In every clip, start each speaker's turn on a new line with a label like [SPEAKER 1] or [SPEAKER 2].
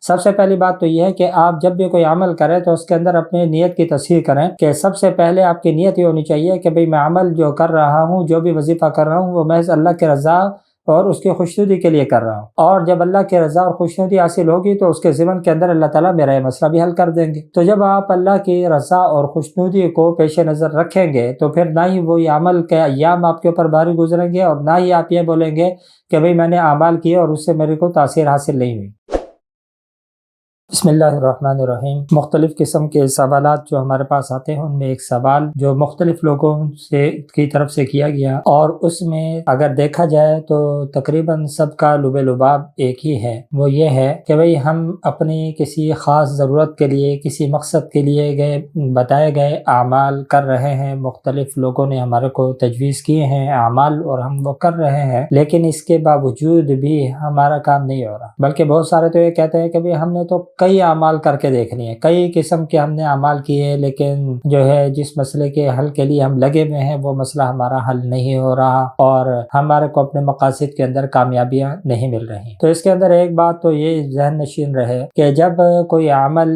[SPEAKER 1] سب سے پہلی بات تو یہ ہے کہ آپ جب بھی کوئی عمل کریں تو اس کے اندر اپنے نیت کی تصحیح کریں کہ سب سے پہلے آپ کی نیت یہ ہونی چاہیے کہ بھئی میں عمل جو کر رہا ہوں، جو بھی وظیفہ کر رہا ہوں، وہ محض اللہ کے رضا اور اس کی خوشنودی کے لیے کر رہا ہوں، اور جب اللہ کی رضا اور خوشنودی حاصل ہوگی تو اس کے ضمن کے اندر اللہ تعالیٰ میرا یہ مسئلہ بھی حل کر دیں گے۔ تو جب آپ اللہ کی رضا اور خوشنودی کو پیش نظر رکھیں گے تو پھر نہ ہی وہی عمل کے ایام آپ کے اوپر بھاری گزریں گے، اور نہ ہی آپ یہ بولیں گے کہ بھئی میں نے اعمال کیے اور اس سے میرے کو تاثیر حاصل نہیں ہوئی۔ بسم اللہ الرحمن الرحیم۔ مختلف قسم کے سوالات جو ہمارے پاس آتے ہیں ان میں ایک سوال جو مختلف لوگوں کی طرف سے کیا گیا، اور اس میں اگر دیکھا جائے تو تقریباً سب کا لب لباب ایک ہی ہے، وہ یہ ہے کہ بھئی ہم اپنی کسی خاص ضرورت کے لیے، کسی مقصد کے لیے بتائے گئے اعمال کر رہے ہیں، مختلف لوگوں نے ہمارے کو تجویز کیے ہیں اعمال اور ہم وہ کر رہے ہیں، لیکن اس کے باوجود بھی ہمارا کام نہیں ہو رہا، بلکہ بہت سارے تو یہ کہتے ہیں کہ بھئی ہم نے تو کئی اعمال کر کے دیکھ لیے، کئی قسم کے ہم نے اعمال کیے، لیکن جو ہے جس مسئلے کے حل کے لیے ہم لگے ہوئے ہیں وہ مسئلہ ہمارا حل نہیں ہو رہا، اور ہمارے کو اپنے مقاصد کے اندر کامیابیاں نہیں مل رہی۔ تو اس کے اندر ایک بات تو یہ ذہن نشین رہے کہ جب کوئی عمل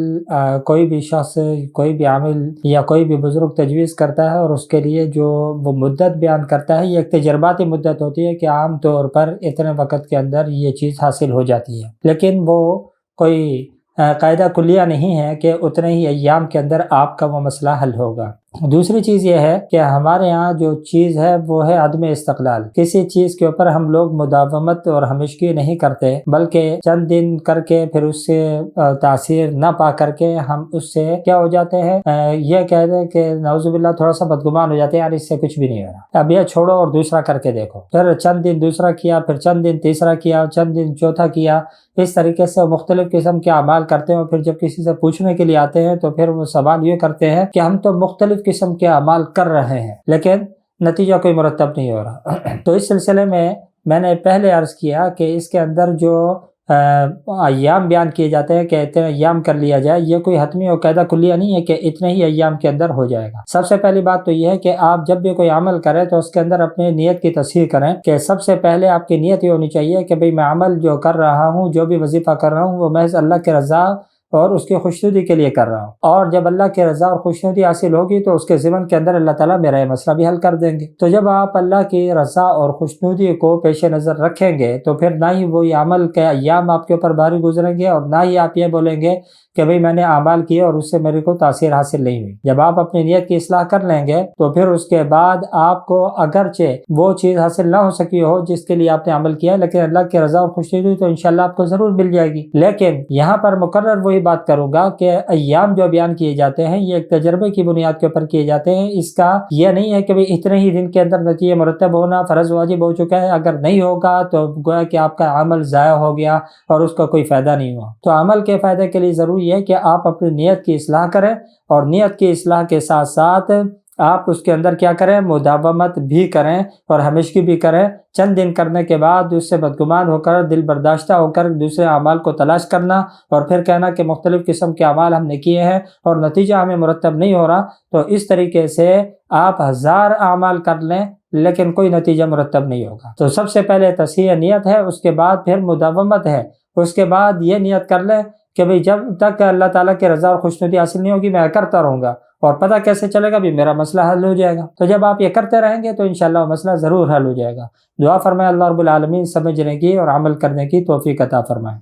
[SPEAKER 1] کوئی بھی شخص، کوئی بھی عامل یا کوئی بھی بزرگ تجویز کرتا ہے اور اس کے لیے جو وہ مدت بیان کرتا ہے، یہ ایک تجرباتی مدت ہوتی ہے کہ عام طور پر اتنے وقت کے اندر یہ چیز حاصل ہو جاتی ہے، لیکن وہ کوئی قاعدہ کلیہ نہیں ہے کہ اتنے ہی ایام کے اندر آپ کا وہ مسئلہ حل ہوگا۔ دوسری چیز یہ ہے کہ ہمارے ہاں جو چیز ہے وہ ہے عدم استقلال۔ کسی چیز کے اوپر ہم لوگ مداومت اور ہمیشگی نہیں کرتے، بلکہ چند دن کر کے پھر اس سے تاثیر نہ پا کر کے ہم اس سے کیا ہو جاتے ہیں، یہ کہتے ہیں کہ نعوذ باللہ تھوڑا سا بدگمان ہو جاتے ہیں، یار اس سے کچھ بھی نہیں ہو رہا، اب یہ چھوڑو اور دوسرا کر کے دیکھو، پھر چند دن دوسرا کیا، پھر چند دن تیسرا کیا، چند دن چوتھا کیا، اس طریقے سے مختلف قسم کے اعمال کرتے ہیں، اور پھر جب کسی سے پوچھنے کے لیے آتے ہیں تو پھر وہ سوال یہ کرتے ہیں کہ ہم تو مختلف قسم کے اعمال کر رہے ہیں لیکن نتیجہ کوئی مرتب نہیں ہو رہا۔ تو اس سلسلے میں نے پہلے عرض کیا کہ اس کے اندر جو ایام بیان کیے جاتے ہیں کہ اتنے ایام کر لیا جائے، یہ کوئی حتمی اور قاعدہ کلیہ نہیں ہے کہ اتنے ہی ایام کے اندر ہو جائے گا۔ سب سے پہلی بات تو یہ ہے کہ آپ جب بھی کوئی عمل کریں تو اس کے اندر اپنے نیت کی تصحیح کریں کہ سب سے پہلے آپ کی نیت یہ ہونی چاہیے کہ بھئی میں عمل جو کر رہا ہوں، جو بھی وظیفہ کر رہا ہوں، وہ محض اللہ کے رضا اور اس کی خوشنودی کے لیے کر رہا ہوں، اور جب اللہ کی رضا اور خوشنودی حاصل ہوگی تو اس کے ضمن کے اندر اللہ تعالیٰ میرا یہ مسئلہ بھی حل کر دیں گے۔ تو جب آپ اللہ کی رضا اور خوشنودی کو پیش نظر رکھیں گے تو پھر نہ ہی وہی عمل کے ایام آپ کے اوپر بھاری گزریں گے، اور نہ ہی آپ یہ بولیں گے کہ بھئی میں نے اعمال کیے اور اس سے میرے کو تاثیر حاصل نہیں ہوئی۔ جب آپ اپنی نیت کی اصلاح کر لیں گے تو پھر اس کے بعد آپ کو اگرچہ وہ چیز حاصل نہ ہو سکی ہو جس کے لیے آپ نے عمل کیا، لیکن اللہ کی رضا اور خوشنودی تو انشاءاللہ آپ کو ضرور مل جائے گی۔ لیکن یہاں پر مقرر وہی بات کروں گا کہ ایام جو بیان کیے جاتے ہیں یہ ایک تجربے کی بنیاد کے اوپر کیے جاتے ہیں، اس کا یہ نہیں ہے کہ بھئی اتنے ہی دن کے اندر نتیجہ مرتب ہونا فرض واجب ہو چکا ہے، اگر نہیں ہوگا تو گویا کہ آپ کا عمل ضائع ہو گیا اور اس کا کوئی فائدہ نہیں ہوا۔ تو عمل کے فائدے کے لیے ضروری ہے کہ آپ اپنی نیت کی اصلاح کریں، اور نیت کی اصلاح کے ساتھ ساتھ آپ اس کے اندر کیا کریں، مداومت بھی کریں اور ہمیشگی بھی کریں۔ چند دن کرنے کے بعد اس سے بدگمان ہو کر، دل برداشتہ ہو کر دوسرے اعمال کو تلاش کرنا اور پھر کہنا کہ مختلف قسم کے اعمال ہم نے کیے ہیں اور نتیجہ ہمیں مرتب نہیں ہو رہا، تو اس طریقے سے آپ 1000 اعمال کر لیں لیکن کوئی نتیجہ مرتب نہیں ہوگا۔ تو سب سے پہلے تصحیح نیت ہے، اس کے بعد پھر مداومت ہے، اس کے بعد یہ نیت کر لیں کہ بھئی جب تک اللہ تعالیٰ کی رضا اور خوشنودی حاصل نہیں ہوگی میں کرتا رہوں گا، اور پتہ کیسے چلے گا بھی میرا مسئلہ حل ہو جائے گا۔ تو جب آپ یہ کرتے رہیں گے تو انشاءاللہ وہ مسئلہ ضرور حل ہو جائے گا۔ دعا فرمائے اللہ رب العالمین سمجھنے کی اور عمل کرنے کی توفیق عطا فرمائے۔